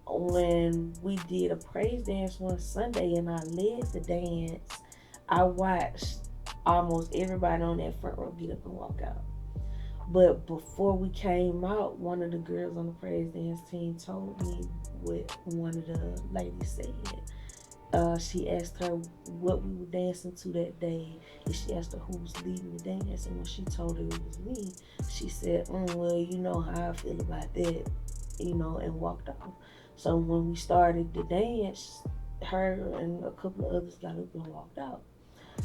when we did a praise dance one Sunday and I led the dance, I watched almost everybody on that front row get up and walk out. But before we came out, one of the girls on the praise dance team told me what one of the ladies said. She asked her what we were dancing to that day, and she asked her who was leading the dance. And when she told her it was me, she said, "Well, you know how I feel about that," and walked off. So when we started the dance, her and a couple of others got up and walked out.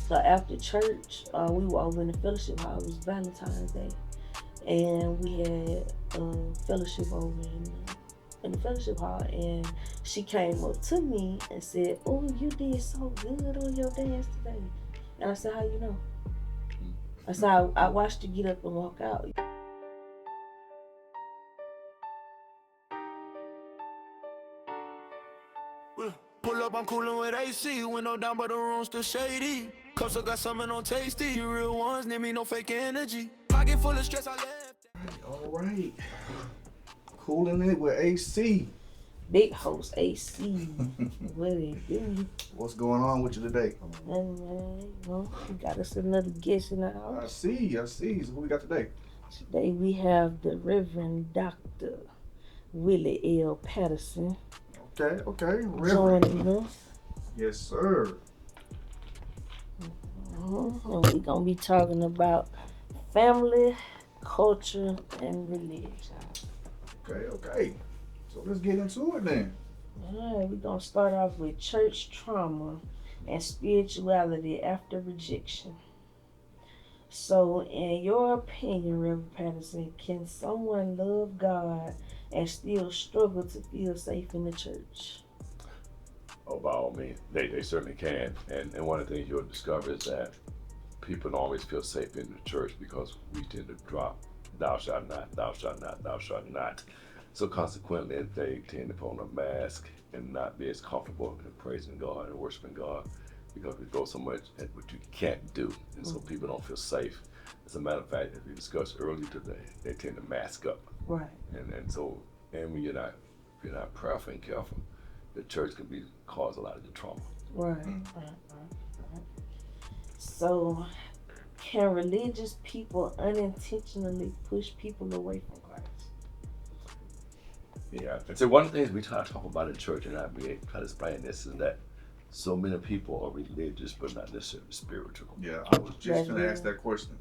So after church, we were over in the fellowship hall. It was Valentine's Day, and we had fellowship over in the fellowship hall, and she came up to me and said, "Oh, you did so good on your dance today." And I said, "How you know?" I said, "I watched you get up and walk out." Pull up, I'm coolin' with AC. Window down, but the room still shady. Cups, I got something on tasty. You real ones, need me no fake energy. Pocket full of stress, I left. All right. Cooling it with AC. Big host AC. What it do? What's going on with you today? We got us another guest in the house. I see. So who we got today? Today we have the Reverend Dr. Willie L. Patterson Okay. joining us. Yes, sir. And we're going to be talking about family, culture, and religion. Okay. So let's get into it then. All right, we're going to start off with church trauma and spirituality after rejection. So, in your opinion, Reverend Patterson, can someone love God and still struggle to feel safe in the church? Oh, by all means, they certainly can. And one of the things you'll discover is that people don't always feel safe in the church because we tend to drop, thou shalt not, thou shalt not, thou shalt not. So consequently, they tend to put on a mask and not be as comfortable in praising God and worshiping God because we go so much at what you can't do. And so people don't feel safe. As a matter of fact, as we discussed earlier today, they tend to mask up. Right. And when you're not prayerful and careful, the church can cause a lot of the trauma. Right. So, can religious people unintentionally push people away from Christ? Yeah. And so one of the things we try to talk about in church, and I try to explain this, is that so many people are religious but not necessarily spiritual. Yeah, I was just going to ask that question.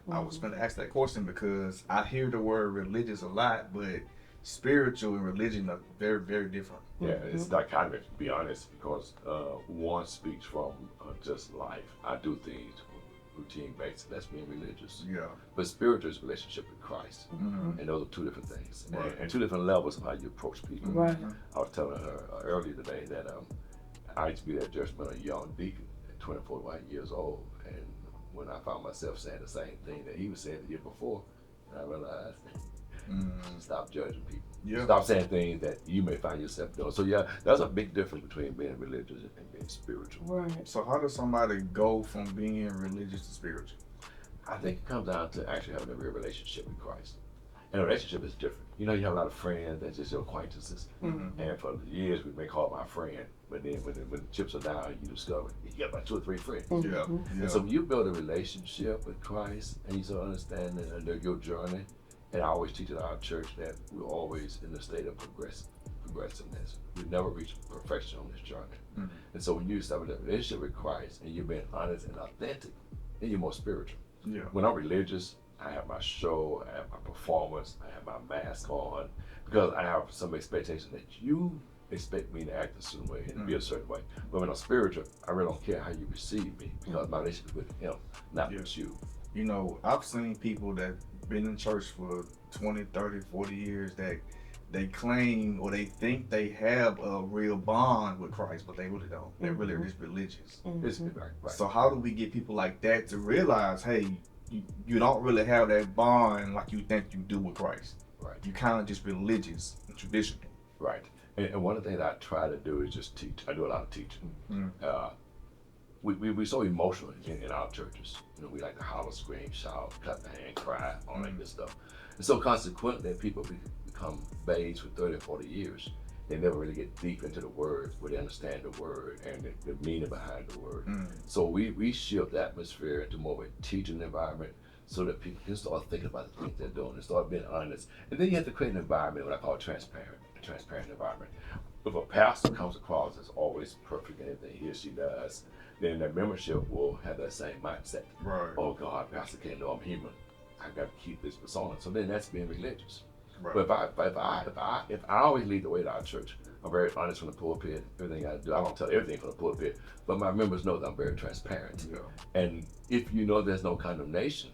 I was going to ask that question because I hear the word religious a lot, but spiritual and religion are very, very different. Yeah, it's dichotomy, to be honest, because one speaks from just life. I do things on a routine basis. That's being religious. Yeah. But spiritual is relationship with Christ. And those are two different things. Right. And two different levels of how you approach people. Right. I was telling her earlier today that I used to be that judgmental young deacon at 24 years old. And when I found myself saying the same thing that he was saying the year before, I realized, stop judging people. Yeah. Stop saying things that you may find yourself doing. So yeah, there's a big difference between being religious and being spiritual. Right. So how does somebody go from being religious to spiritual? I think it comes down to actually having a real relationship with Christ. And a relationship is different. You know, you have a lot of friends that's just your acquaintances. And for years we may call my friend, but then when the chips are down, you discover you got about 2 or 3 friends. Yeah. And so when you build a relationship with Christ and you start understanding your journey, and I always teach at our church that we're always in a state of progressiveness. We never reach perfection on this journey. And so when you establish a relationship with Christ and you're being honest and authentic, then you're more spiritual. Yeah. When I'm religious, I have my show, I have my performance, I have my mask on, because I have some expectation that you expect me to act a certain way and be a certain way. But when I'm spiritual, I really don't care how you receive me because my relationship is with Him, not with you. You know, I've seen people that been in church for 20, 30, 40 years that they claim or they think they have a real bond with Christ, but they really don't. They're really just religious. Right. So how do we get people like that to realize, hey, you don't really have that bond like you think you do with Christ. Right. You kind of just religious and traditional. Right. And one of the things I try to do is just teach. I do a lot of teaching. We're so emotional in our churches. You know, we like to holler, scream, shout, clap the hand, cry, all that good stuff. And so consequently, people become babes for 30 or 40 years. they never really get deep into the word, where they understand the word and the meaning behind the word. So we shift the atmosphere into more of a teaching environment so that people can start thinking about the things they're doing and start being honest. And then you have to create an environment, what I call a transparent environment. If a pastor comes across as always perfect in anything he or she does, then their membership will have that same mindset. Right. Oh God, pastor can't know I'm human. I got to keep this persona. So then that's being religious. Right. But if I always lead the way to our church, I'm very honest from the pulpit. Everything I do, I don't tell everything from the pulpit, but my members know that I'm very transparent. Yeah. And if you know there's no condemnation,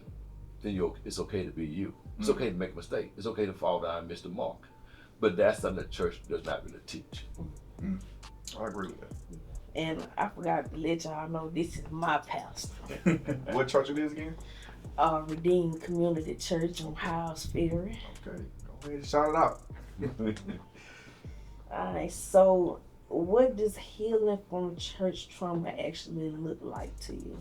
then it's okay to be you. It's okay to make a mistake. It's okay to fall down and miss the mark. But that's something the church does not really teach. I agree with that. And I forgot to let y'all know this is my pastor. What church it is again? Redeemed Community Church on House Ferry. Okay, go ahead and shout it out. Alright, so what does healing from church trauma actually look like to you?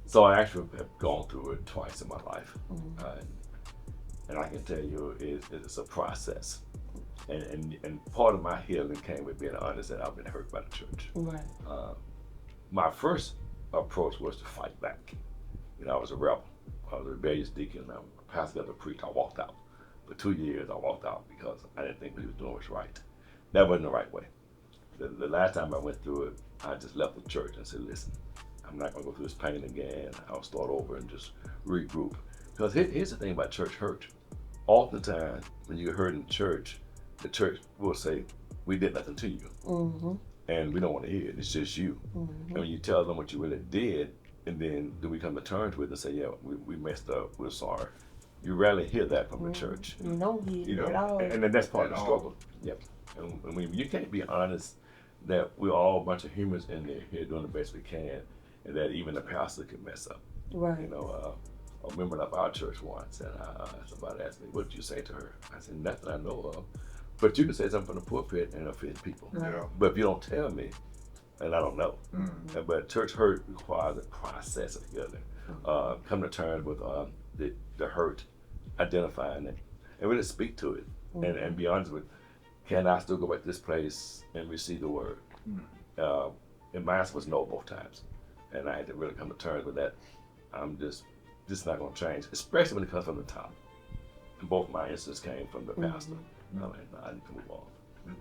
So I actually have gone through it twice in my life. And I can tell you it's a process. And part of my healing came with being honest that I've been hurt by the church. Right. My first approach was to fight back. You know, I was a rebel. I was a rebellious deacon. I was a pastor got to preach. I walked out. For 2 years, I walked out because I didn't think what he was doing was right. That wasn't the right way. The last time I went through it, I just left the church and said, listen, I'm not going to go through this pain again. I'll start over and just regroup. Because here's the thing about church hurt. Oftentimes, when you get hurt in church, the church will say, we did nothing to you. And we don't want to hear it. It's just you. And when you tell them what you really did, and then we come to terms with it and say, yeah, we messed up, we're sorry. You rarely hear that from the church. You don't hear it at all. And then that's part of the struggle. Yep. And when you can't be honest that we're all a bunch of humans in there here doing the best we can, and that even the pastor can mess up. Right. You know, a member of our church once, and somebody asked me, what did you say to her? I said, nothing I know of. But you can say something from the pulpit and offend people. Yeah. But if you don't tell me, and I don't know. But church hurt requires a process of healing. Come to terms with the hurt, identifying it, and really speak to it, and be honest with, can I still go back to this place and receive the word? And my answer was no both times. And I had to really come to terms with that. I'm just not going to change, especially when it comes from the top. And both my instances came from the pastor. I need to move on.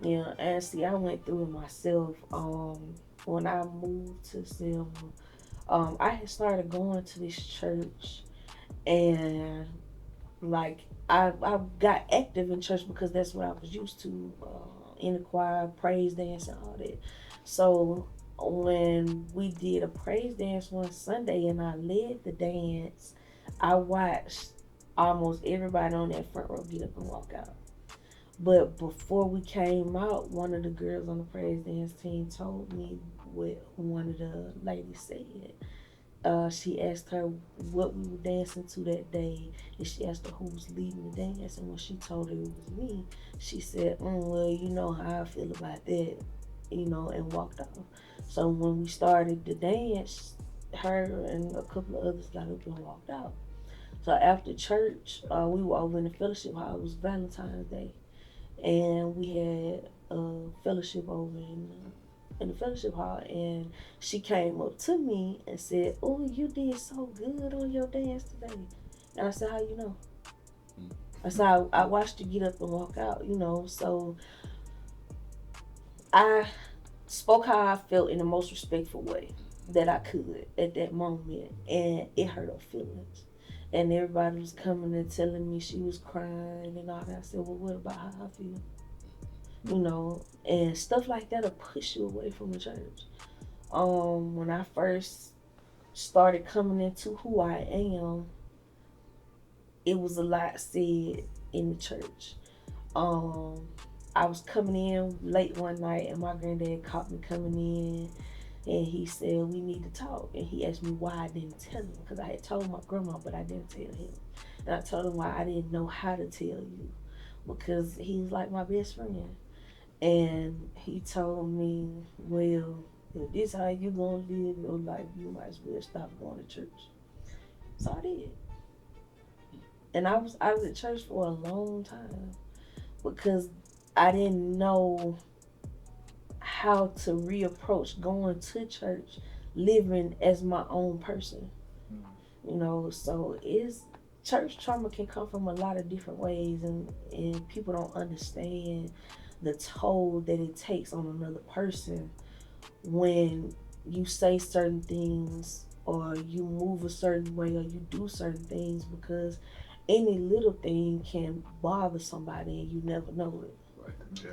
Yeah, and see, I went through it myself. When I moved to Selma, I had started going to this church, and like I got active in church because that's what I was used to, in the choir, praise dance, and all that. So when we did a praise dance one Sunday and I led the dance, I watched almost everybody on that front row get up and walk out. But before we came out, one of the girls on the praise dance team told me what one of the ladies said. She asked her what we were dancing to that day, and she asked her who was leading the dance, and when she told her it was me, she said, well, you know how I feel about that, and walked off. So when we started the dance, her and a couple of others got up and walked out. So after church, we were over in the fellowship hall. It was Valentine's Day. And we had a fellowship over in the fellowship hall, and she came up to me and said, oh, you did so good on your dance today. And I said, how you know? I said, I watched you get up and walk out, so I spoke how I felt in the most respectful way that I could at that moment, and it hurt her feelings. And everybody was coming and telling me she was crying and all that. I said, well, what about how I feel? And stuff like that'll push you away from the church. When I first started coming into who I am, it was a lot said in the church. I was coming in late one night and my granddad caught me coming in. And he said, we need to talk. And he asked me why I didn't tell him. Because I had told my grandma, but I didn't tell him. And I told him why I didn't know how to tell you. Because he's like my best friend. And he told me, well, if this how you going to live your life, you might as well stop going to church. So I did. And I was at church for a long time. Because I didn't know how to reapproach going to church, living as my own person. You know, so it's church trauma can come from a lot of different ways, and people don't understand the toll that it takes on another person when you say certain things or you move a certain way or you do certain things, because any little thing can bother somebody and you never know it. Right. Yeah.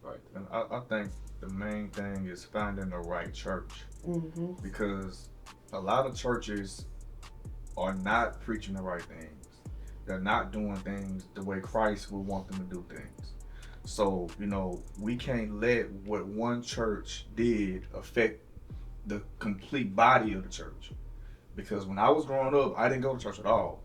Right. And I think the main thing is finding the right church, Mm-hmm. because a lot of churches are not preaching the right things. They're not doing things the way Christ would want them to do things. So, we can't let what one church did affect the complete body of the church. Because when I was growing up, I didn't go to church at all.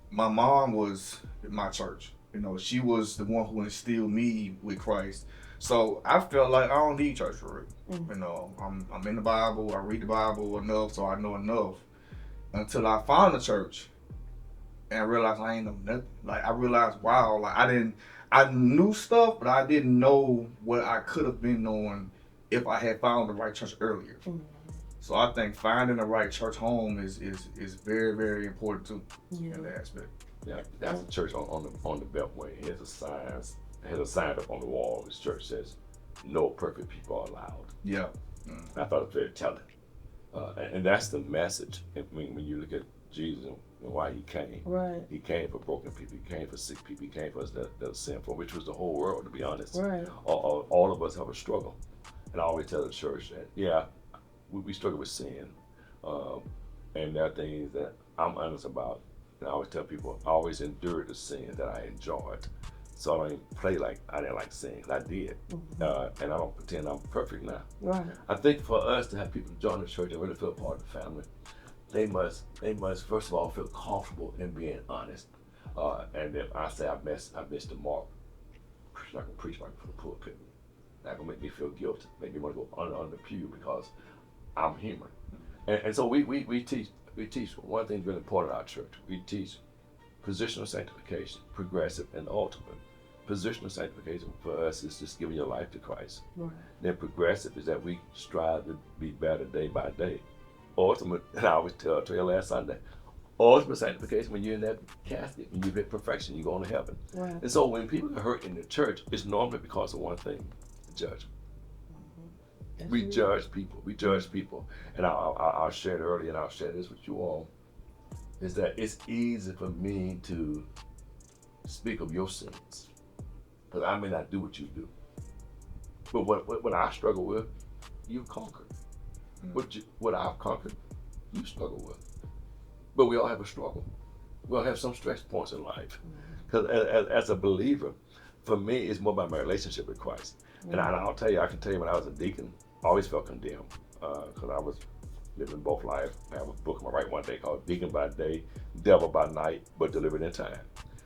My mom was in my church. She was the one who instilled me with Christ. So I felt like I don't need church for real. Mm-hmm. I'm in the Bible. I read the Bible enough, so I know enough. Until I found a church and I realized I ain't know nothing. Like, I realized, wow, like I knew stuff, but I didn't know what I could have been knowing if I had found the right church earlier. Mm-hmm. So I think finding the right church home is very, very important too, Yeah. in that aspect. Yeah, that's the church on the Beltway. It has a sign up on the wall. This church says, "No perfect people are allowed." Yeah. I thought it was very telling, and that's the message. When you look at Jesus and why he came, Right. he came for broken people, he came for sick people, he came for us that are sinful, which was the whole world, to be honest. Right. All of us have a struggle, and I always tell the church that we struggle with sin, and there are things that I'm honest about. And I always tell people, I always endured the sin that I enjoyed. So I don't even play like I didn't like sin. I did. Mm-hmm. And I don't pretend I'm perfect now. Right. I think for us to have people join the church and really feel part of the family, they must first of all feel comfortable in being honest. And if I say I missed the mark, I can preach right from the pulpit. That gonna make me feel guilty, make me want to go under the pew because I'm human. And so we teach one thing really important in our church. We teach positional sanctification, progressive, and ultimate. Positional sanctification for us is just giving your life to Christ. Right. Then progressive is that we strive to be better day by day. Ultimate, and I always tell you last Sunday, ultimate sanctification, when you're in that casket, when you hit perfection, you go on to heaven. Right. And so when people are hurt in the church, it's normally because of one thing, judgment. We judge people. We judge people. And I'll share it earlier, and I'll share this with you all, is that it's easy for me to speak of your sins, because I may not do what you do. But what I struggle with, you've conquered. What I've conquered, you struggle with. But we all have a struggle. We all have some stress points in life. Because as a believer, for me, it's more about my relationship with Christ. And I'll tell you, I can tell you when I was a deacon, I always felt condemned because I was living both lives. I have a book on my right one day called Deacon by Day, Devil by Night, but Delivered in Time.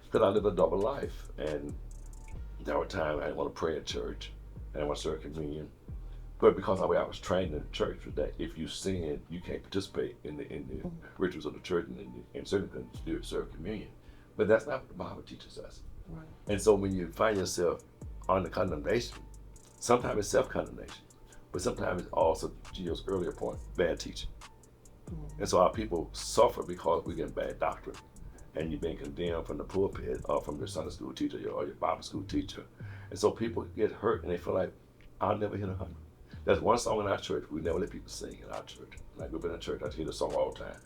Because I lived a double life. And there were times I didn't want to pray at church, and I didn't want to serve communion. But because of the way I was trained in the church was that if you sin, you can't participate in the rituals of the church and certainly couldn't serve communion. But that's not what the Bible teaches us. Right. And so when you find yourself under condemnation, sometimes it's self-condemnation, but sometimes it's also, Gio's earlier point, bad teaching. And so our people suffer because we get bad doctrine, and you're being condemned from the pulpit or from your Sunday school teacher or your Bible school teacher. And so people get hurt and they feel like, I'll never hit 100. There's one song in our church we never let people sing in our church. When I grew up in the church, I hear the song all the time.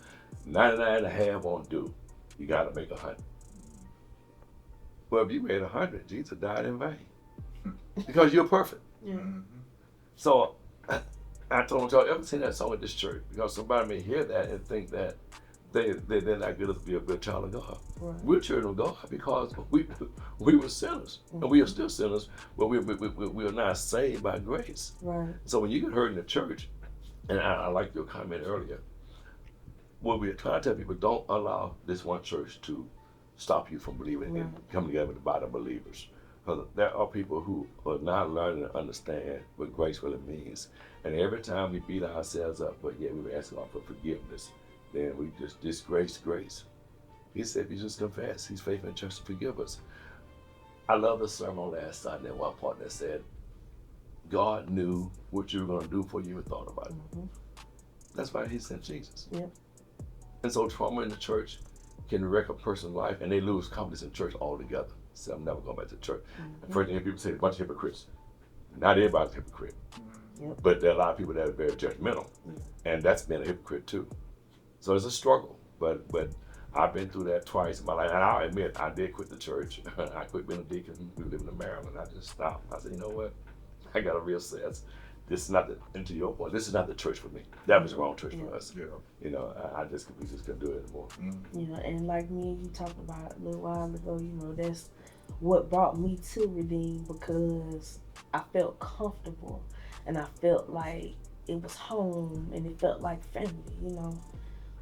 99 and a half won't do. You gotta make 100. Well, if you made 100, Jesus died in vain. Because you're perfect. Yeah. So I told y'all, ever sing that song at this church? Because somebody may hear that and think that they're not good enough to be a good child of God. Right. We're children of God because we were sinners, and we are still sinners, but we are not saved by grace. Right. So when you get hurt in the church, and I like your comment earlier, what we're trying to tell people, don't allow this one church to stop you from believing and coming together with the body of believers. Because there are people who are not learning to understand what grace really means. And every time we beat ourselves up, but yet we were asking God for forgiveness, then we just disgrace grace. He said, if you just confess, He's faithful and just to forgive us. I love the sermon last Sunday. One part that said, God knew what you were going to do before you even thought about it. Mm-hmm. That's why he sent Jesus. Yep. And so trauma in the church can wreck a person's life, and they lose confidence in church altogether. So I'm never going back to church. Mm-hmm. First thing people say, a bunch of hypocrites. Not everybody's a hypocrite. Yep. But there are a lot of people that are very judgmental. And that's been a hypocrite too. So it's a struggle. But I've been through that twice in my life. And I'll admit, I did quit the church. I quit being a deacon. We were living in Maryland. I just stopped. I said, you know what? I got to reassess. This is not the, and to your point, this is not the church for me. That was the wrong church for us. Yeah. You know, we just couldn't do it anymore. You know, and like me and you talked about a little while ago, you know, that's what brought me to Redeem, because I felt comfortable and I felt like it was home and it felt like family, you know.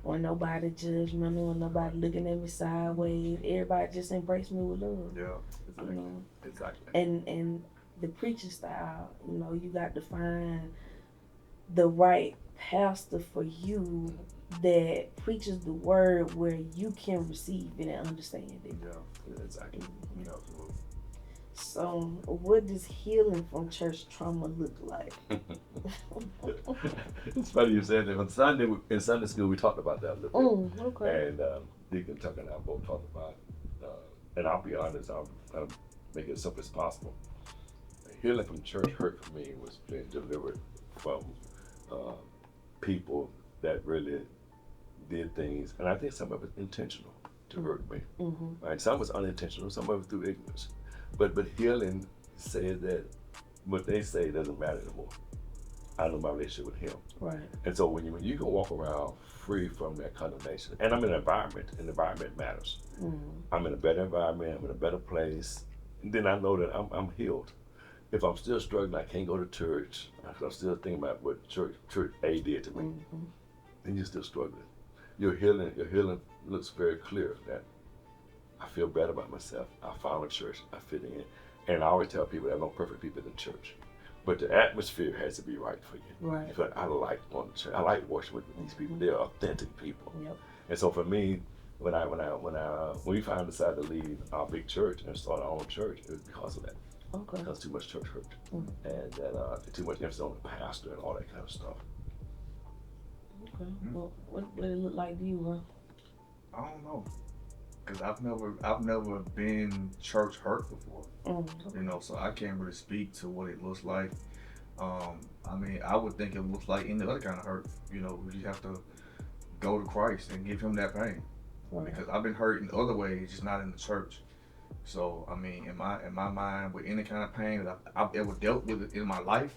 When nobody judgmental, when nobody looking at me sideways, everybody just embraced me with love. Yeah. You know? Exactly. And the preaching style, you know, you got to find the right pastor for you that preaches the word where you can receive it and understand it. Yeah. Exactly. Yeah. So, what does healing from church trauma look like? It's funny you said that. On Sunday, in Sunday school, we talked about that a little bit. Okay. And Deacon Tucker and I both talked about it. And I'll be honest, I'll make it as simple as possible. Healing from church hurt for me was being delivered from people that really did things, and I think some of it intentional to hurt me. Mm-hmm. Right? Some was unintentional, some of it through ignorance. But healing says that what they say doesn't matter anymore. I know my relationship with Him. Right. And so when you can walk around free from that condemnation, and I'm in an environment, and the environment matters. Mm-hmm. I'm in a better environment, I'm in a better place, and then I know that I'm healed. If I'm still struggling, I can't go to church, I'm still thinking about what church A did to me, Mm-hmm. then you're still struggling. Your healing looks very clear that I feel better about myself. I found a church, I fit in. And I always tell people there are no perfect people in the church. But the atmosphere has to be right for you. Right. Because I like going to church. I like worshiping with these people. They're authentic people. Yep. And so for me, when we finally decided to leave our big church and start our own church, it was because of that. Okay. Because too much church hurt. Mm. And that too much emphasis on the pastor and all that kind of stuff. Okay. Well, what did it look like to you, Ron? I don't know, cause I've never been church hurt before. You know, so I can't really speak to what it looks like. I mean, I would think it looks like any other kind of hurt. You know, you have to go to Christ and give Him that pain. Right. Because I've been hurt in other ways, just not in the church. So I mean, in my mind, with any kind of pain that I've ever dealt with it in my life,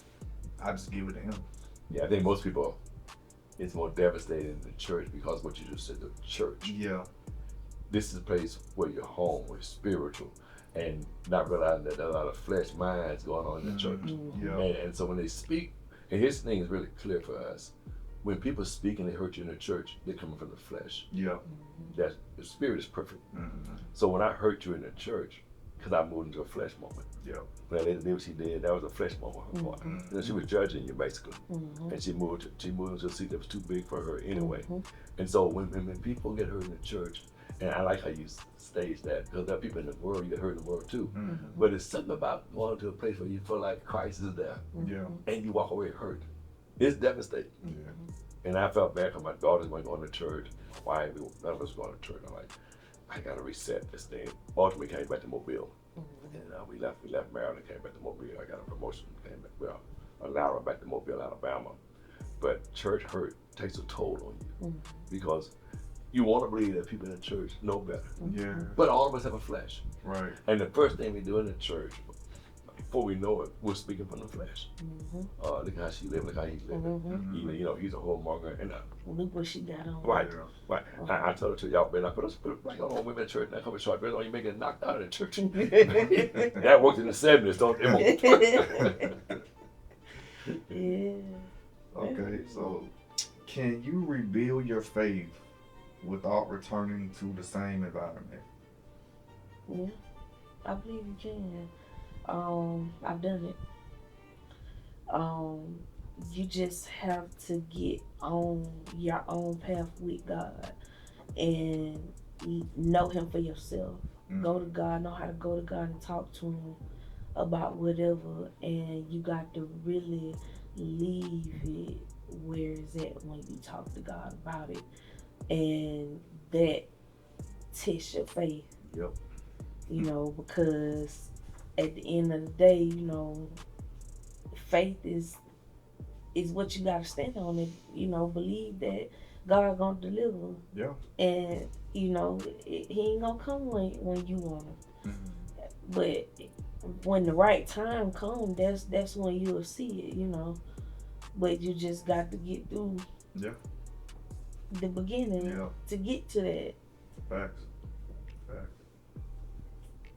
I just give it to Him. Yeah, I think most people, it's more devastating in the church because of what you just said, the church. Yeah. This is a place where you're home, where it's spiritual, and not realizing that there are a lot of flesh minds going on in the church. Yeah. And so when they speak, and his thing is really clear for us, when people speak and they hurt you in the church, they're coming from the flesh. Yeah. That the spirit is perfect. Mm-hmm. So when I hurt you in the church, because I moved into a flesh moment. Yeah. When they did what she did, that was a flesh moment for her part. Mm-hmm. And she was judging you basically. Mm-hmm. And she moved into a seat that was too big for her anyway. Mm-hmm. And so when people get hurt in the church, and I like how you stage that, because there are people in the world, you get hurt in the world too. Mm-hmm. But it's something about going to a place where you feel like Christ is there, Yeah. and you walk away hurt. It's devastating. Yeah. And I felt bad because my daughters weren't going to church. Why? None of us going to church. I'm like, I got to reset this thing. Ultimately came back to Mobile. And we left Maryland, came back to Mobile. I got a promotion, came back, an hour back to Mobile, Alabama. But church hurt takes a toll on you because you want to believe that people in the church know better. Yeah. But all of us have a flesh. Right. And the first thing we do in the church, before we know it, we're speaking from the flesh. Look how she lived, look how he's living. You know, he's a whoremonger. And Look what she got on. right. I told her to y'all, man, I put black on women in church, now come to short, you may get knocked out in church. That worked in the 70s, don't it? Yeah. Okay, so can you rebuild your faith without returning to the same environment? Yeah. I believe you can. I've done it. You just have to get on your own path with God and know Him for yourself. go to God, know how to go to God and talk to Him about whatever, and you got to really leave it where it's at when you talk to God about it, and that tests your faith. Yep. You know, because at the end of the day, you know, faith is what you gotta stand on, and you know, believe that God gonna deliver. Yeah. And you know, He ain't gonna come when you want Him, but when the right time comes, that's when you'll see it. You know, but you just got to get through Yeah. the beginning Yeah. to get to that. Facts.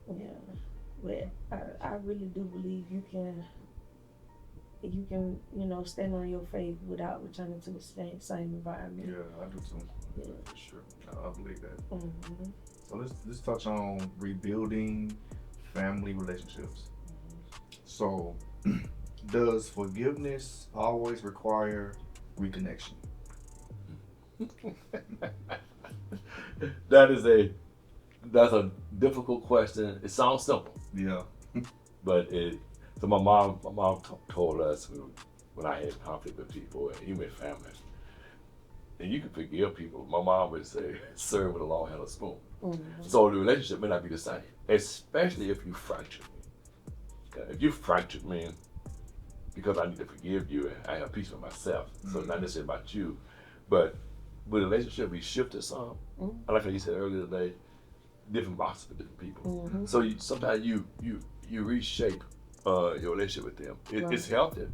Yeah, but I really do believe you can, you know, stand on your faith without returning to the same environment. Yeah, I do too. Yeah. For sure. I believe that. Mm-hmm. So let's touch on rebuilding family relationships. So, does forgiveness always require reconnection? That's a difficult question. It sounds simple, Yeah. but so my mom told us when I had conflict with people, and even with family, and you can forgive people. My mom would say, serve with a long handled spoon. Mm-hmm. So the relationship may not be the same, especially if you fractured me. If you fractured me because I need to forgive you, and I have peace with myself. So it's not necessarily about you, but with the relationship, we shifted some. Like you said earlier today, different boxes for different people. Mm-hmm. So sometimes you reshape your relationship with them. It's healthy,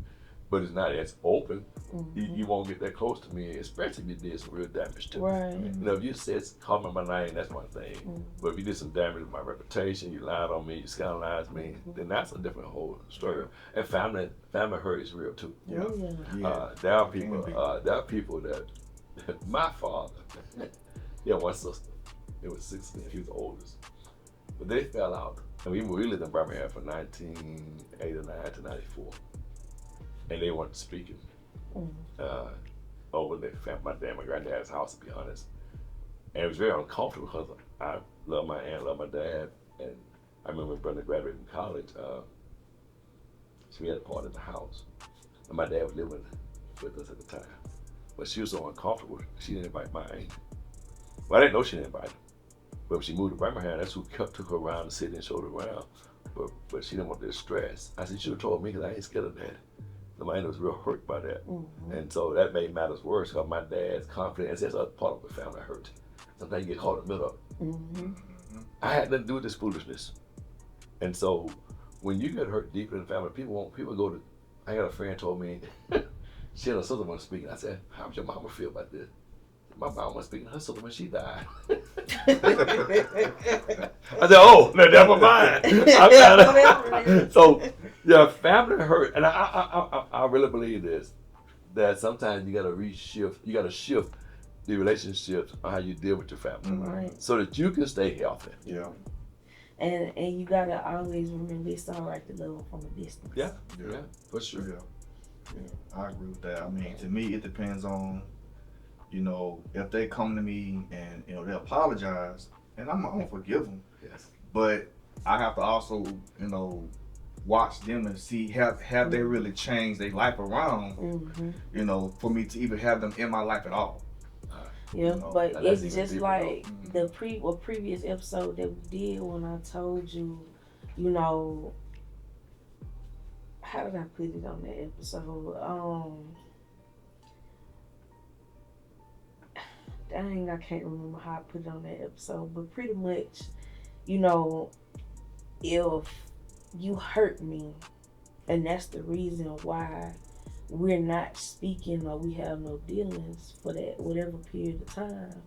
but it's not as open. Mm-hmm. You won't get that close to me, especially if you did some real damage to me. Right. You know, if you said call me my name, that's one thing. But if you did some damage to my reputation, you lied on me, you scandalized me, then that's a different whole story. And family hurt is real too. Yeah. Yeah. There are people that my father, he had one sister. It was 16. He was the oldest. But they fell out. And we lived in Birmingham from 1989 to 94. And they weren't speaking over my dad and my granddad's house, to be honest. And it was very uncomfortable because I love my aunt, love my dad. And I remember when Brenda graduated from college, so we had a party in the house. And my dad was living with us at the time. But she was so uncomfortable, she didn't invite my aunt. Well, I didn't know she didn't invite her. But when she moved to Birmingham, that's who took her around the city and showed her around. But she didn't want this stress. I said, you should have told me because I ain't scared of that. So my aunt was real hurt by that. And so that made matters worse because my dad's confidence, that's a part of the family hurt. Sometimes you get caught in the middle of it. I had nothing to do with this foolishness. And so when you get hurt deep in the family, people go to, I got a friend told me, she and her sister was speaking. I said, how would your mama feel about this? My mom was speaking to her sister when she died. I said, oh, no, never mind. So, yeah, family hurt. And I really believe this, that sometimes you got to shift the relationships on how you deal with your family. Right. So that you can stay healthy. Yeah. And you gotta always remember it's all right to love them from a distance. Yeah, for sure. Yeah. I agree with that. I mean, to me, it depends on, you know, if they come to me and, you know, they apologize, and I'm gonna forgive them. Yes. But I have to also, you know, watch them and see have they really changed their life around, you know, for me to even have them in my life at all. Yeah, You know, but it's just deeper, like the previous episode that we did when I told you, you know, how did I put it on that episode? Dang, I can't remember how I put it on that episode, but pretty much, you know, if you hurt me, and that's the reason why we're not speaking or we have no dealings for that whatever period of time,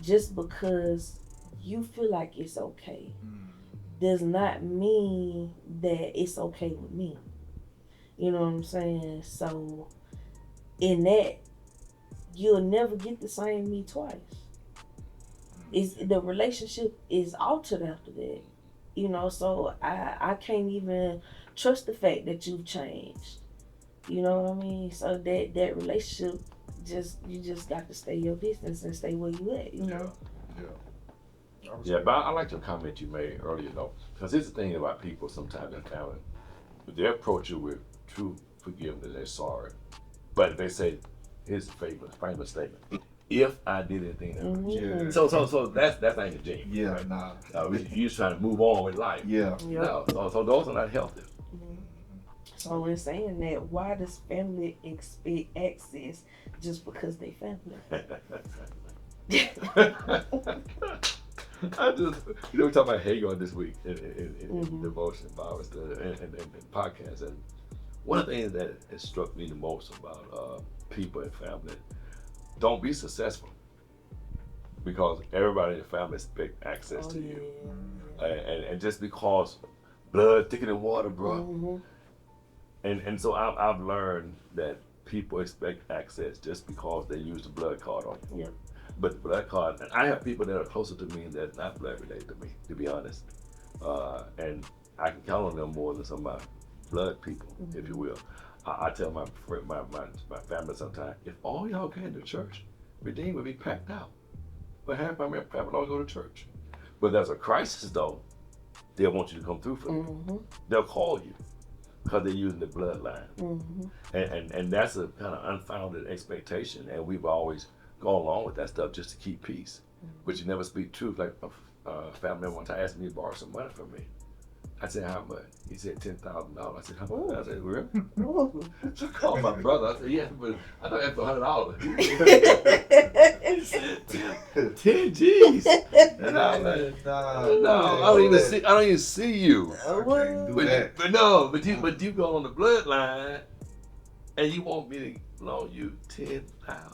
just because you feel like it's okay does not mean that it's okay with me. You know what I'm saying? So in that, you'll never get the same me twice. It's the relationship is altered after that. You know, so I can't even trust the fact that you've changed. You know what I mean? So that relationship, you just got to stay your distance and stay where you at, you know? Yeah. Yeah, but I like your comment you made earlier though, because here's the thing about people sometimes in family, they approach you with true forgiveness, they're sorry, but they say, here's the famous statement: if I did anything that hurt you. Yeah. So that's not the genuine. Yeah, right? nah. You just trying to move on with life. Yeah. Yep. No, so those are not healthy. So in saying that, why does family expect access just because they family? I just, we talking about Hagar this week in devotion, Bible study, and podcast. And one of the things that has struck me the most about people and family, don't be successful because everybody in the family expect access to you. And just because blood thicker than water, bro. And so I've learned that people expect access just because they use the blood card on you. Yep. But the blood card, and I have people that are closer to me that's not blood related to me, to be honest. And I can count on them more than some of my blood people, if you will. I tell my family sometimes, if all y'all came to church, Redeemed would be packed out. But half my family don't go to church. But there's a crisis though, they'll want you to come through for them. They'll call you because they're using the bloodline. And that's a kind of unfounded expectation, and we've always gone along with that stuff just to keep peace. But you never speak truth. Like a family member one time asked me to borrow some money from me. I said, how much? He said $10,000. I said, how much? I said, really? So I called my brother. I said, yeah, but I thought I had $100. He said, 10 G's. And I was like, no, I don't even see you. But you go on the bloodline and you want me to loan you $10,000.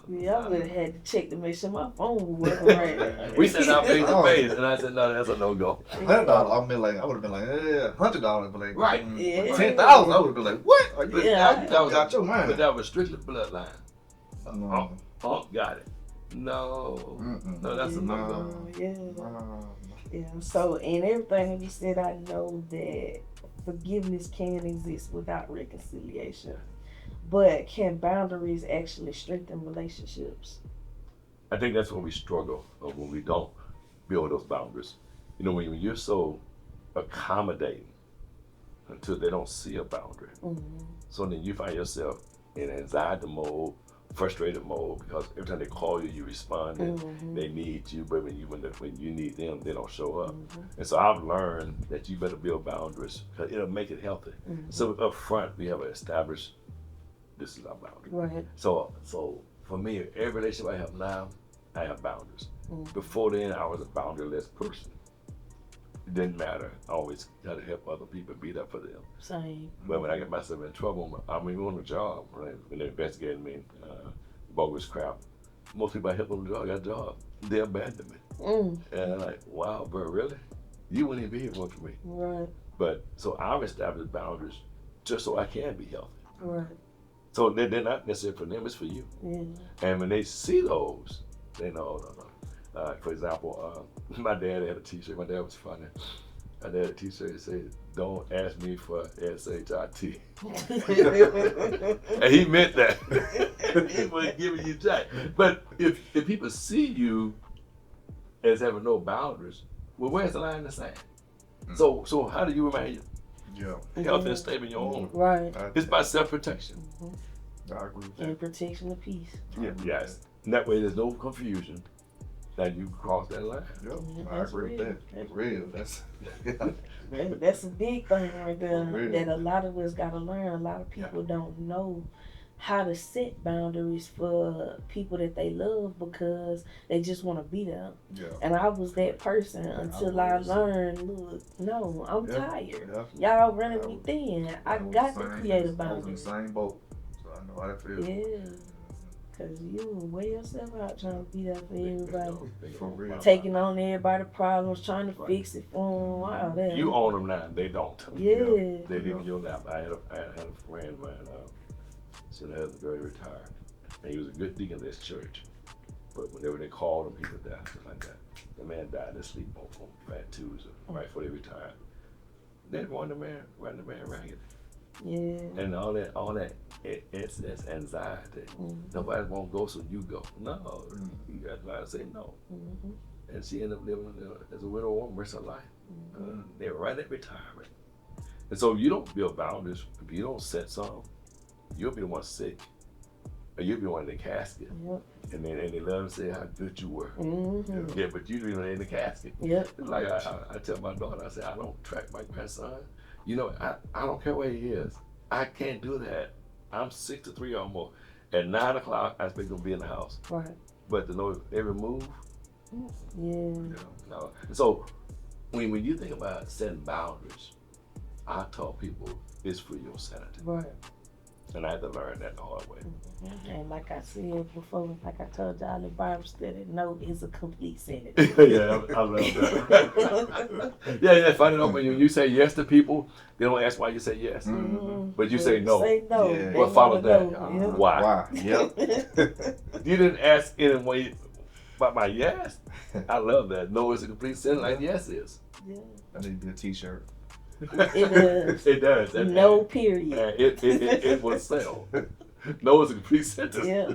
Yeah, I would have had to check to make sure my phone was working right. We said out face to face, and I said, no, that's a no-go. $100, I would have been like, yeah. $100, but like, Right. Yeah. $10,000, I would have been like, what? Are you, Yeah. that was out your mind. But that was strictly bloodline. No. Got it. No. No, that's a no-go. Yeah. So in everything that you said, I know that forgiveness can exist without reconciliation. But can boundaries actually strengthen relationships? I think that's when we struggle, or when we don't build those boundaries. You know, when you're so accommodating until they don't see a boundary. So then you find yourself in anxiety mode, frustrated mode, because every time they call you, you respond and they need you, but when you need them, they don't show up. And so I've learned that you better build boundaries because it'll make it healthy. So up front, we have established this is our boundary. Right. So for me, every relationship I have now, I have boundaries. Before then, I was a boundaryless person. It didn't matter. I always got to help other people, be there for them. Same. But when I get myself in trouble, I mean, on the job, right? When they investigated me, bogus crap, most people I help on the job got a job. They abandoned me. And I'm like, wow, bro, really? You wouldn't even be here for me. Right. But so I've established boundaries just so I can be healthy. Right. So they're not necessarily for them, it's for you. Yeah. And when they see those, they know, no. For example, my dad had a t-shirt. My dad was funny. My dad had a t-shirt that said, don't ask me for S-H-I-T. And he meant that. He wasn't giving you jack. But if people see you as having no boundaries, well, where's the line in the sand? So how do you remain healthy and stable in your own? Right. It's by self-protection. I agree with And protection of peace. Yes. And that way there's no confusion that you cross that line. I agree with that. That's real. That's a big thing right there Real. that a lot of us got to learn. A lot of people don't know how to set boundaries for people that they love because they just want to be there. And I was that person until I learned, look, no, I'm tired. Y'all running me thin. I got to create a boundary. I was in the same boat, so I know how that feels. Yeah. Because you weigh yourself out trying to be there for everybody. For real. Taking on everybody's problems, trying to fix it for them. Wow, that. You own them now, they don't. Yeah. They live in your lap. I had a friend of mine, she had a very retired, and he was a good deacon of this church. But whenever they called him, he would die, something like that. The man died in his sleep on Fat Tuesday, right before they retired. Then ran the man ragged. Yeah. And all that it's anxiety. Nobody won't go, so you go. No, you got to learn to say no. and she ended up living as a widow woman the rest of her life. They were right at retirement. And so if you don't build boundaries, if you don't set some, you'll be the one sick. Or you'll be the one in the casket. Yep. And they love to say how good you were. Yeah, but you're the one in the casket. Yep. Like I tell my daughter, I say, I don't track my grandson. You know, I don't care where he is. I can't do that. I'm 63 or more. At 9 o'clock, I expect him to be in the house. Right. But to know every move. Yeah. No. So when you think about setting boundaries, I tell people it's for your sanity. Right. And I had to learn that the hard way. And like I said before, like I told y'all in Bible study, no is a complete sentence. Yeah, I love that. yeah, funny enough, when you say yes to people, they don't ask why you say yes. But you say no. Say no. Yeah. What followed that? No. Why? Yep. You didn't ask anyway about my yes. I love that. No is a complete sentence like yes is. Yeah. That need to be a t-shirt. It does. It does. No period. It will sell. No is a complete sentence. Yeah.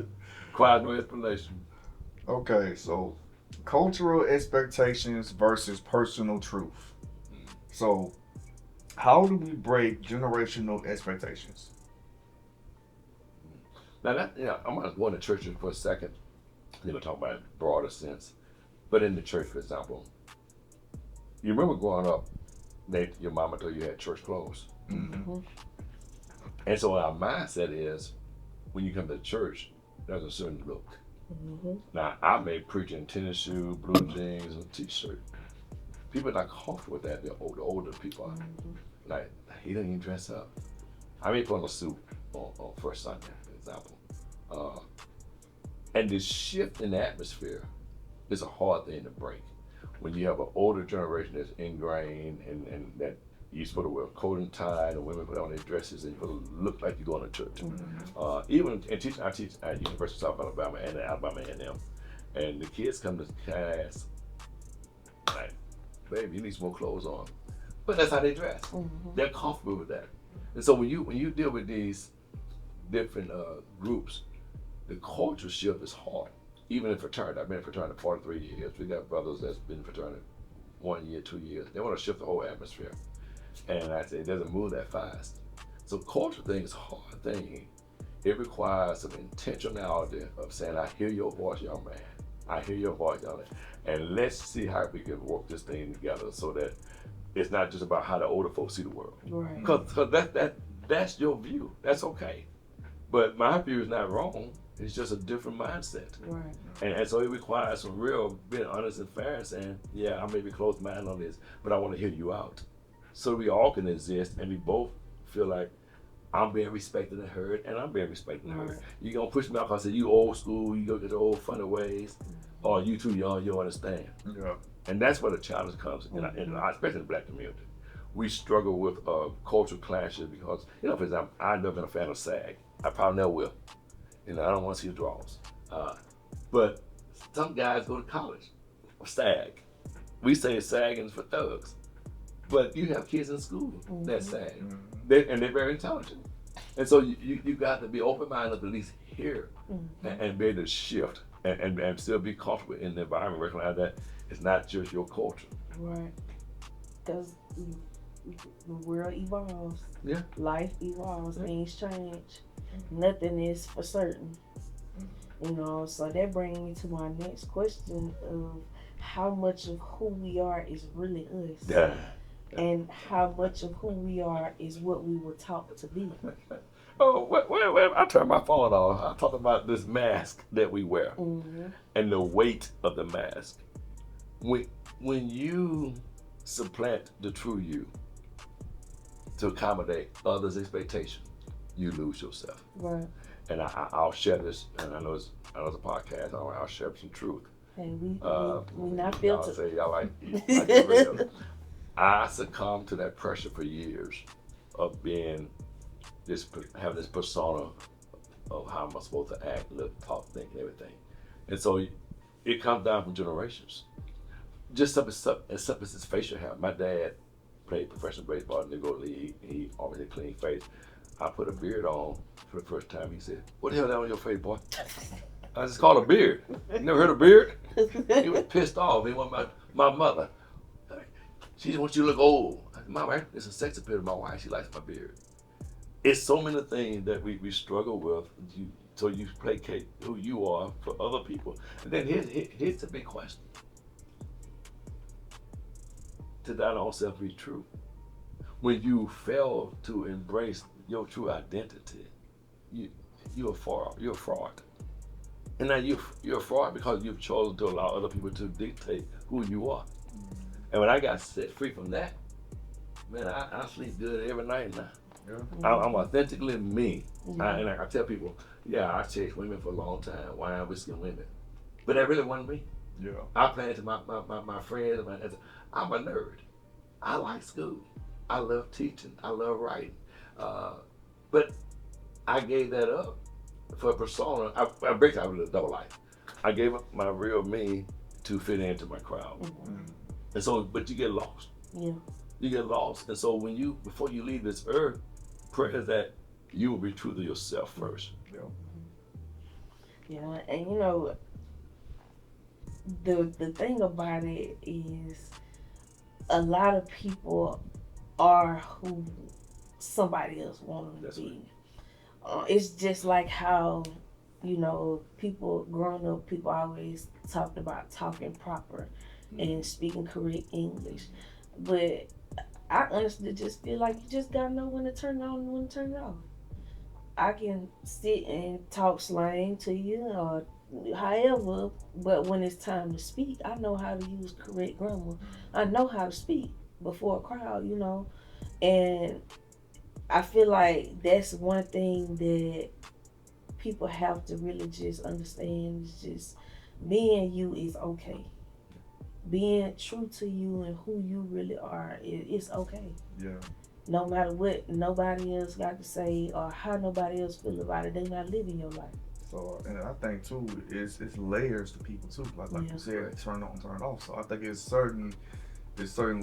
Requires no explanation. Okay, so cultural expectations versus personal truth. So how do we break generational expectations? Now that I'm gonna go into churches for a second. Then we'll talk about it in a broader sense. But in the church, for example, you remember growing up, your mama told you had church clothes. And so our mindset is, when you come to church, there's a certain look. Now, I may preach in tennis shoes, blue jeans, and a t-shirt. People are not comfortable with that. The older people are. Like, he doesn't even dress up. I may put on a suit on first Sunday, for example. And this shift in the atmosphere is a hard thing to break. When you have an older generation that's ingrained and that you're supposed to wear a coat and tie, and women put on their dresses, and you're supposed to look like you're going to church. Even in teaching, I teach at University of South Alabama and at Alabama A&M, and the kids come to class like, baby, you need some more clothes on. But that's how they dress. They're comfortable with that. And so when you deal with these different groups, the culture shift is hard. Even in fraternity, I've been in fraternity 43 years. We got brothers that's been in fraternity 1 year, 2 years. They want to shift the whole atmosphere. And I say it doesn't move that fast. So culture thing is a hard thing. It requires some intentionality of saying, I hear your voice, young man. I hear your voice, young man. And let's see how we can work this thing together so that it's not just about how the older folks see the world. Right. Because that's your view. That's okay. But my view is not wrong. It's just a different mindset. Right. And so it requires some real being honest and fair and saying, yeah, I may be closed-minded on this, but I want to hear you out. So we all can exist and we both feel like I'm being respected and heard, and I'm being respected and heard. You gonna push me off, I say, you old school, you go to the old funny ways, or you too young, you don't understand. Yeah. And that's where the challenge comes, especially in the Black community. We struggle with cultural clashes because, for example, I've never been a fan of SAG. I probably never will. I don't want to see the draws. But some guys go to college, SAG. We say SAG is for thugs. But you have kids in school that SAG. And they're very intelligent. And so you got to be open-minded to at least hear and be able to shift and still be comfortable in the environment, recognize that it's not just your culture. Right. Because the world evolves. Yeah. Life evolves. Things change. Nothing is for certain. So that brings me to my next question of how much of who we are is really us. Yeah. And how much of who we are is what we were taught to be. Oh, wait, I turned my phone off. I talked about this mask that we wear and the weight of the mask. When you supplant the true you to accommodate others' expectations, you lose yourself. Right. And I'll share this, and I know it's a podcast. I'll share some truth. Hey, we not filtered. I'll say y'all like it real. I succumbed to that pressure for years of having this persona of how am I supposed to act, look, talk, think, and everything. And so it comes down from generations. Just as his facial hair. My dad played professional baseball in the Negro League. He always had a clean face. I put a beard on for the first time. He said, "What the hell is that on your face, boy?" I just called a beard. You never heard of beard? He was pissed off. He wanted my mother. She just wants you to look old. I said, Mama, it's a sex appeal to my wife. She likes my beard. It's so many things that we struggle with. So you placate who you are for other people. And then here's the big question. To thine own self be true. When you fail to embrace your true identity, you're a fraud. And now you're a fraud because you've chosen to allow other people to dictate who you are. And when I got set free from that, man, I sleep good every night now. Yeah. I'm authentically me. And I tell people, yeah, I chased women for a long time, wine, whiskey, and women. But that really wasn't me. Yeah. I planned to my friends, I'm a nerd. I like school. I love teaching. I love writing. But I gave that up for a persona. I break out with a double life. I gave up my real me to fit into my crowd. And so, but you get lost. Yeah. You get lost. And so before you leave this earth, pray that you will be true to yourself first. Yeah. Yeah, and you know, the thing about it is a lot of people are who somebody else wants them to be. It's just like how, you know, people growing up, people always talked about talking proper and speaking correct English. But I honestly just feel like you just gotta know when to turn it on and when to turn it off. I can sit and talk slang to you or however, but when it's time to speak, I know how to use correct grammar. I know how to speak before a crowd, you know. And I feel like that's one thing that people have to really just understand is just being you is okay. Being true to you and who you really are, it's okay. Yeah. No matter what nobody else got to say or how nobody else feel about it, they not living your life. So, and I think too, it's layers to people too. Like Yeah. you said, turn on, turn off. So I think there's certain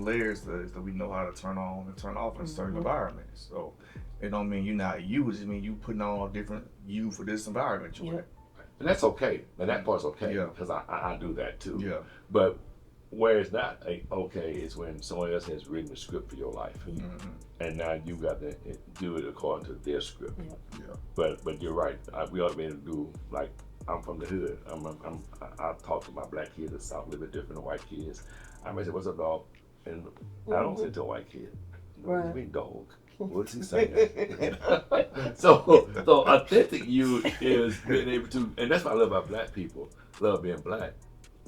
layers that we know how to turn on and turn off in certain environments. So it don't mean you're not you. It just mean you putting on a different you for this environment you're in. And that's okay. And that part's okay. Yeah. Because I do that too. Yeah. But where it's not okay is when someone else has written a script for your life. And now you got to do it according to their script. Yeah. But you're right. We ought to be able to do, like, I'm from the hood. I talk to my black kids that sound a little bit different than white kids. I may say, what's up, dog? And I don't say to a white kid, what do you mean, dog? What's he saying? so authentic you is being able to, and that's what I love about black people, love being black.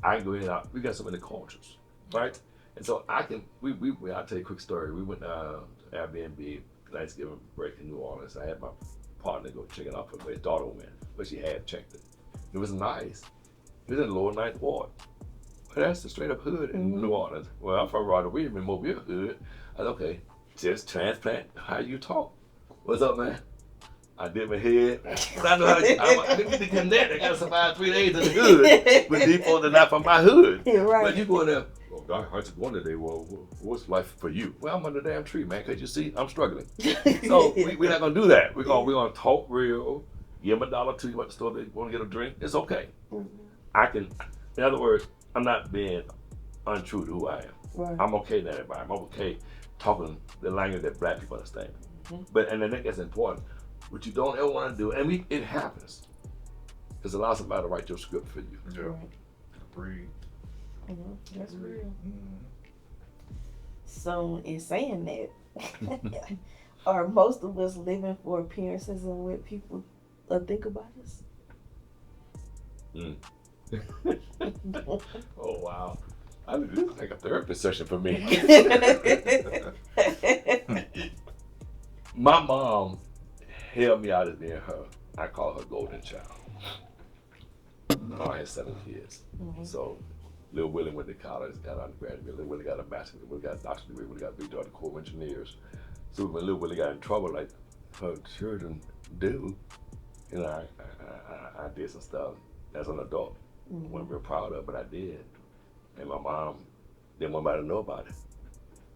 I can go in and out, we got so many cultures, right? And so I'll tell you a quick story. We went to Airbnb Thanksgiving break in New Orleans. I had my partner go check it out for his daughter went, but she had checked it. It was nice. It was in the Lower Ninth Ward. But that's the straight up hood in New Orleans. Well, I'm from Rodder Williams in Mobile hood. I said, okay, just transplant how you talk. What's up, man? I did my head. But I know how I didn't get to connect. I got to survive 3 days in the hood. But these folks are not from my hood. Right. But you go in there, oh, God, how's it going today? Well, what's life for you? Well, I'm under the damn tree, man, because you see, I'm struggling. So we're not going to do that. We're gonna talk real, give them $1 or $2 at the store, they want to get a drink. It's okay. In other words, I'm not being untrue to who I am. Right. I'm okay in that environment. I'm okay talking the language that black people understand. But, and I think that's important. What you don't ever want to do, and it happens, is allow somebody to write your script for you. Yeah. Right. Breathe. That's real. So, in saying that, are most of us living for appearances and what people think about us? Oh, wow. This is like a therapy session for me. My mom held me out as being her. I call her golden child. I had 7 kids. So Lil Willie went to college, got undergraduate. Lil Willie got a master's degree, got a doctorate degree, Willie got a big daughter, Corps of Engineers. So when Lil Willie got in trouble, like her children do, you know, I did some stuff as an adult. Wasn't real proud of, but I did. And my mom didn't want anybody to know about it.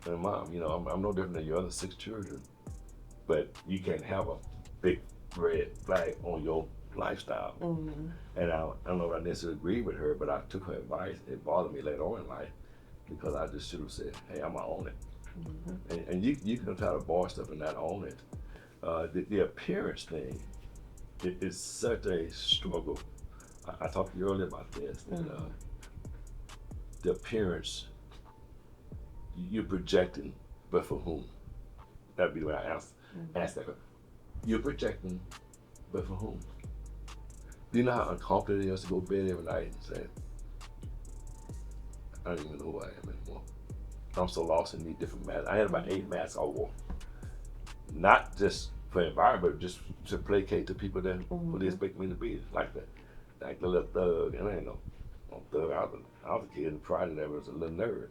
And Mom, you know, I'm no different than your other 6 children, but you can't have a big red flag on your lifestyle. Mm-hmm. And I don't know if I necessarily agreed with her, but I took her advice. It bothered me later on in life because I just should have said, hey, I'm going to own it. Mm-hmm. And you can try to bar stuff and not own it. The appearance thing is such a struggle. I talked to you earlier about this. That, the appearance, you're projecting, but for whom? That'd be the way I ask that. You're projecting, but for whom? Do you know how uncomfortable it is to go to bed every night and say, I don't even know who I am anymore. I'm so lost in these different masks. I had about 8 masks I wore. Not just for environment, but just to placate the people that who they expect me to be. Like the little thug, and I ain't no thug. I was a kid and prior to that was a little nerd.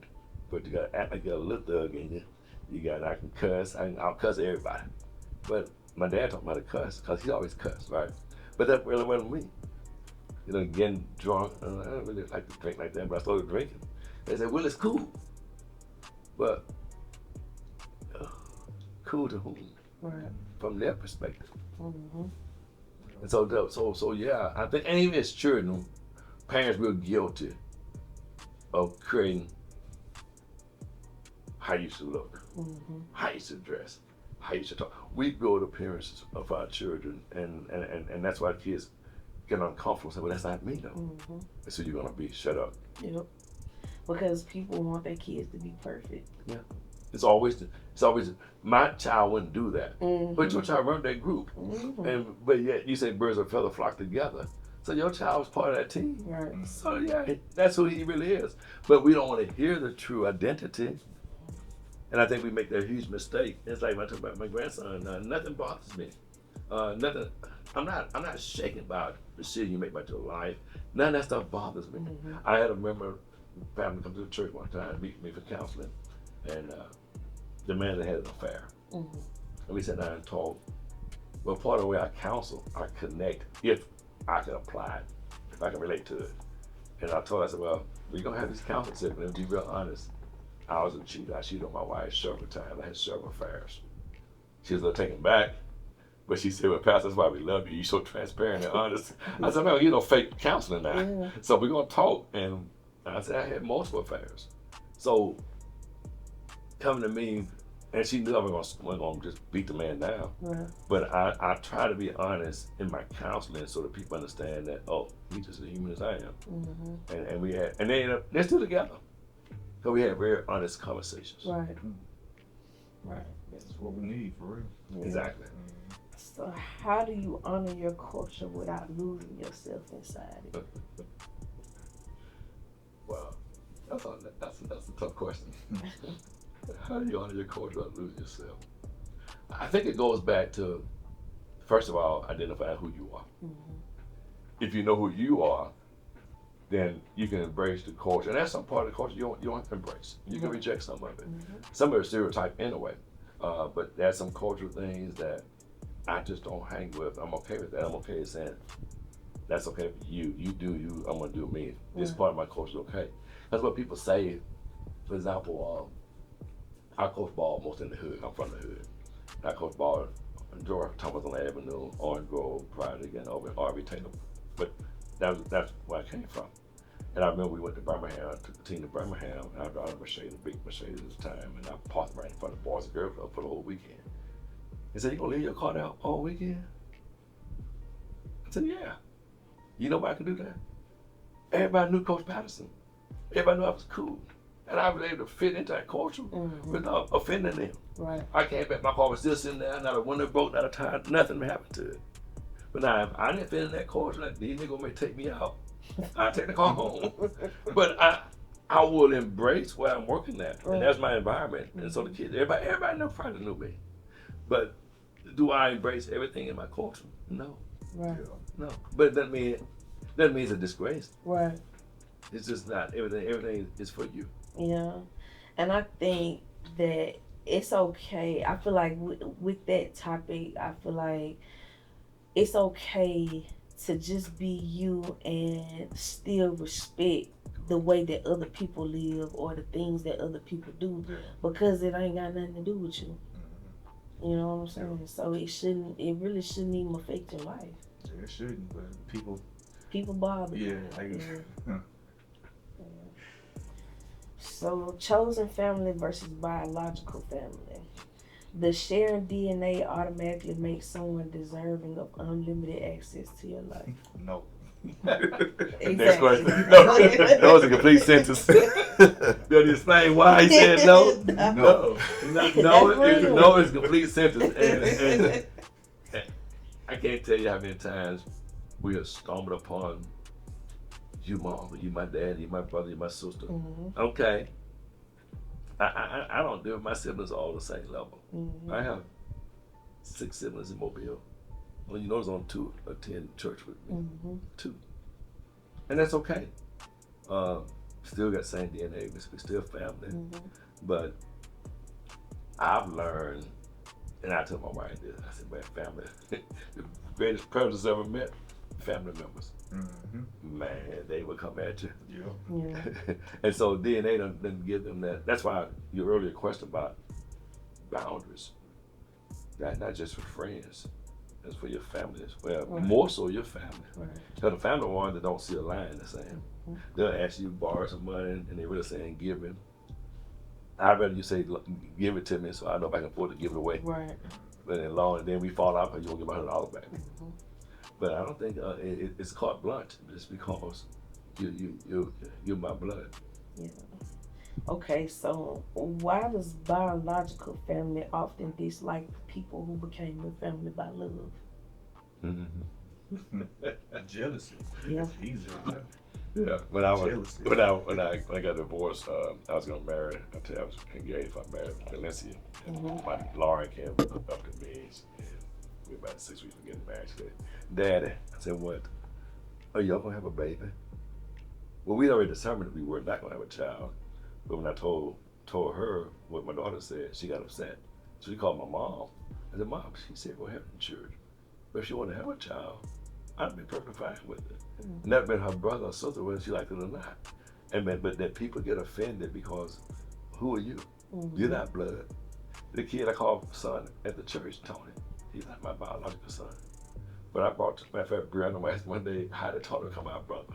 But you gotta act like you're a little thug in you. You got, I can cuss, I'll cuss everybody. But my dad taught me how to cuss, because he always cussed, right? But that really wasn't me. You know, getting drunk, I don't really like to drink like that, but I started drinking. They said, well, it's cool. But cool to whom? Right. From their perspective. Mm-hmm. And so yeah, I think, and even as children, parents were guilty of creating how you should look, how you should dress, how you should talk. We build appearances of our children, and that's why kids get uncomfortable and say, well, that's not me though. So you're gonna be shut up. Yep. Because people want their kids to be perfect. Yeah. It's always my child wouldn't do that. But your child run that group. But yet you say birds of a feather flock together. So your child was part of that team. Right. So yeah, that's who he really is. But we don't want to hear the true identity. And I think we make that huge mistake. It's like when I talk about my grandson, nothing bothers me. Nothing. I'm not shaken by the decision you make about your life. None of that stuff bothers me. I had a member family come to the church one time, meet me for counseling, and the man that had an affair. And we sat down and talked. Well, part of the way I counsel, I connect, if I can apply it, if I can relate to it. And I told her, I said, well, we're going to have this counseling session, and to be real honest, I was a cheater. I cheated on my wife several times. I had several affairs. She was a little taken back, but she said, well, Pastor, that's why we love you. You're so transparent and honest. I said, man, you don't fake counseling now. So we're going to talk. And I said, I had multiple affairs. So coming to me, and she knew I wasn't going to just beat the man down. But I try to be honest in my counseling so that people understand that, oh, he's just as human as I am. And we had, and they're still together. So we had very honest conversations. Right. Right. That's what we need, for real. Yeah. Exactly. So how do you honor your culture without losing yourself inside it? Well, that's a tough question. How do you honor your culture without losing yourself? I think it goes back to, first of all, identifying who you are. If you know who you are, then you can embrace the culture. And that's some part of the culture you don't have to embrace. You can reject some of it. Some of it's stereotype anyway. But there's some cultural things that I just don't hang with. I'm okay with that. I'm okay with saying, that's okay for you. You do you, I'm gonna do me. This part of my culture is okay. That's what people say. For example, I coach ball most in the hood. I'm from the hood. I coach ball in George Thomas Avenue, Orange Grove, prior to getting over in R.V. Taylor. But that's where I came from. And I remember we went to Birmingham, took the team to Birmingham, and I drove a Mercedes, a big Mercedes at the time, and I parked right in front of the Boys and Girls Club for the whole weekend. He said, you gonna leave your car there all weekend? I said, yeah. You know why I could do that? Everybody knew Coach Patterson. Everybody knew I was cool. And I was able to fit into that culture without offending them. Right. I came back, my car was still sitting there, not a window broke, not a tire, nothing happened to it. But now, if I didn't fit in that culture, like, these niggas may take me out. I'll take the car home. But I will embrace where I'm working at. And that's my environment. And so the kids, everybody probably knew me. But do I embrace everything in my culture? No. Right. No. But that means it's a disgrace. Right. It's just not everything is for you. Yeah. And I think that it's okay. I feel like with that topic, I feel like it's okay to just be you and still respect the way that other people live or the things that other people do, because it ain't got nothing to do with you. You know what I'm saying? So it really shouldn't even affect your life. it shouldn't, but people bother. yeah, So, chosen family versus biological family. Does sharing DNA automatically make someone deserving of unlimited access to your life? no. Next question. No, that was a complete sentence. Does he explain why he said no? No. No, it's a complete sentence. And I can't tell you how many times we have stumbled upon you, mom, you, my dad, you, my brother, you, my sister. Mm-hmm. Okay. I don't deal with my siblings all the same level. Mm-hmm. I have 6 siblings in Mobile. Well, you notice on 2 attend church with me. Mm-hmm. 2. And that's okay. Still got same DNA, we still family. Mm-hmm. But I've learned, and I told my wife this, I said, man, family, the greatest predators ever met, family members. Mm-hmm. Man, they would come at you. Yeah. And so DNA doesn't give them that. That's why your earlier question about boundaries, that not just for friends, that's for your family as well. Right. More so your family. Right. Because the family one that don't see a line the same. Mm-hmm. They'll ask you to borrow some money and they really saying give it. I'd rather you say give it to me so I know if I can afford to give it away. Right. But then we fall out because you won't give $100 back. Mm-hmm. But I don't think it's caught blunt. It's because you're my blood. Yeah. Okay, so why does biological family often dislike people who became your family by love? Mm-hmm. Jealousy. Yeah. It's easy. Yeah. When I got divorced, I was gonna marry. I was engaged. If I married Valencia, Mm-hmm. my Lauren came up to me. And we were about 6 weeks from getting married. She said, "Daddy," I said, "What? Are y'all gonna have a baby?" Well, we already determined that we were not gonna have a child. But when I told her what my daughter said, she got upset. So she called my mom. I said, "Mom," she said, "We'll have children. But if she wanted to have a child, I'd be perfectly fine with it." Mm-hmm. And that meant her brother or sister, whether she liked it or not. But that people get offended because who are you? Mm-hmm. You're not blood. The kid I called son at the church, Tony, he's not my biological son. But I brought, matter of fact, Brianna one day, I had to talk to him about brother.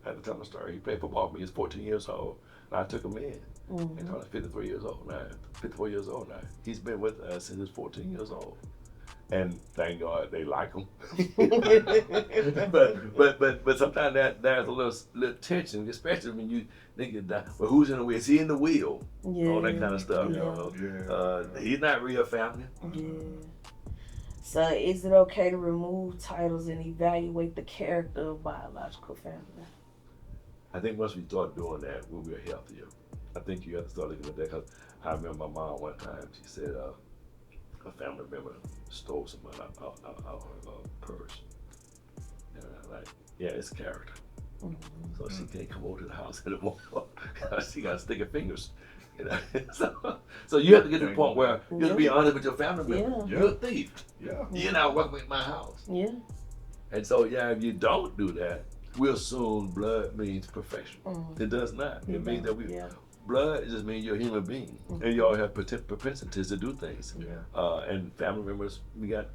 I had to tell him a story. He played football with me. He's 14 years old. And I took him in. Mm-hmm. And Tony's 54 years old now. He's been with us since he was 14 years old. And thank God they like him. but sometimes there's a little tension, especially when you think, well, who's in the wheel? Is he in the wheel? Yeah. All that kind of stuff. Yeah. He's not real family. Yeah. So is it okay to remove titles and evaluate the character of biological family? I think once we start doing that, we'll be healthier. I think you have to start looking at that because I remember my mom one time, she said a family member stole some money out her purse. And I'm like, yeah, it's character. Mm-hmm. So she can't come over to the house anymore. She got sticky fingers. You know? So you have to get to the point where you have to be honest with your family member. Yeah. You're a thief. Yeah. You're not welcome in my house. Yeah. And so, if you don't do that, we'll assume blood means perfection. Mm-hmm. It does not. It means that blood just means you're a human being. Mm-hmm. And you all have propensities to do things. Yeah. And family members, we got,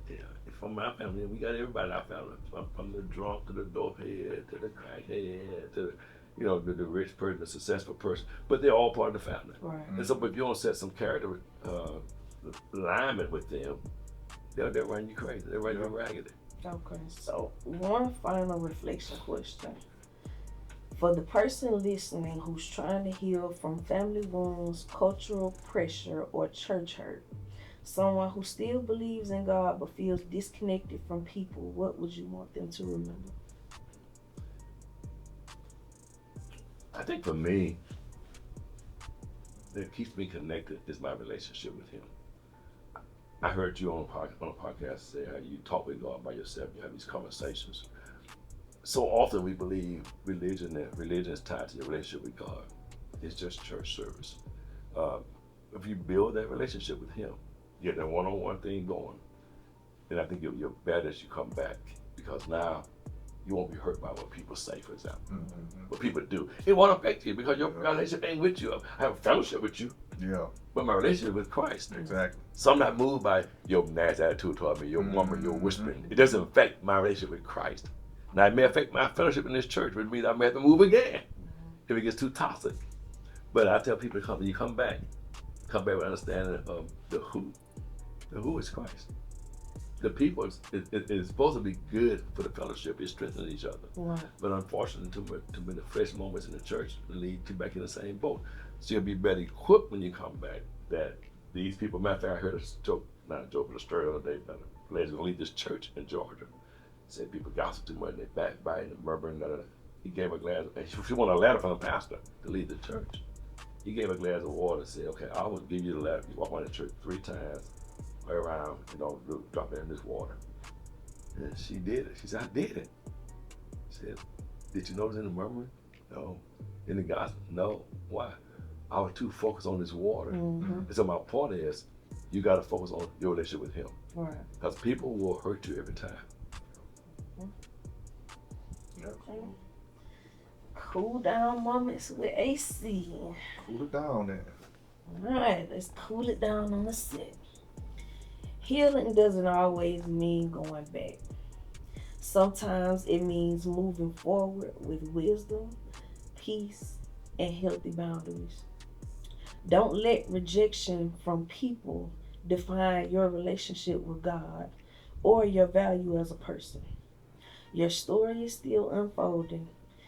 from my family, we got everybody in our family. From the drunk to the dopehead, to the crackhead, to the rich person, the successful person. But they're all part of the family. Right. And so if you don't set some character alignment with them, they'll run you crazy. They'll run you raggedy. Okay, so one final reflection question. For the person listening who's trying to heal from family wounds, cultural pressure, or church hurt, someone who still believes in God but feels disconnected from people, what would you want them to remember? I think for me, that keeps me connected is my relationship with Him. I heard you on a podcast say how you talk with God by yourself. You have these conversations. So often we believe religion is tied to your relationship with God. It's just church service. If you build that relationship with Him, you get that one-on-one thing going, then I think you're better as you come back, because now you won't be hurt by what people say, for example. Mm-hmm. What people do. It won't affect you because your relationship ain't with you. I have a fellowship with you. Yeah, but my relationship with Christ. exactly. So I'm not moved by your nasty attitude toward me, your murmuring, your whispering. It doesn't affect my relationship with Christ. Now, it may affect my fellowship in this church, which means I may have to move again if it gets too toxic. But I tell people to come, when you come back with understanding of the who. The who is Christ. The people is supposed to be good for the fellowship. It strengthens each other. Right. But unfortunately, too many fresh moments in the church lead you back in the same boat. So you'll be better equipped when you come back. That these people, matter of fact, I heard a joke, not a joke, but a story the other day about a lady's gonna leave this church in Georgia. Said people gossip too much, and they backbiting and murmuring. He gave her a glass, and she wanted a letter from the pastor to leave the church. He gave her a glass of water and said, "Okay, I will give you the letter. You walk around the church 3 times, way around, drop it in this water." And she did it. She said, "I did it." She said, "Did you notice any murmuring?" No. Any gossip? No. Why? I was too focused on this water. And so my point is, you got to focus on your relationship with Him. Right. Because people will hurt you every time. Okay. Cool down moments with AC. Cool it down then. Alright, let's cool it down on the set. Healing doesn't always mean going back. Sometimes it means moving forward with wisdom, peace, and healthy boundaries. Don't let rejection from people define your relationship with God or your value as a person. Your story is still unfolding,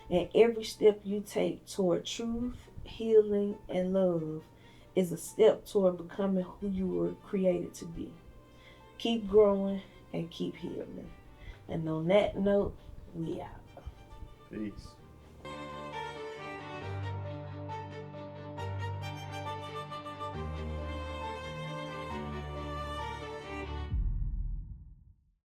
and every step you take toward truth, healing, and love is a step toward becoming who you were created to be. Keep growing and keep healing. And on that note, we out. Peace.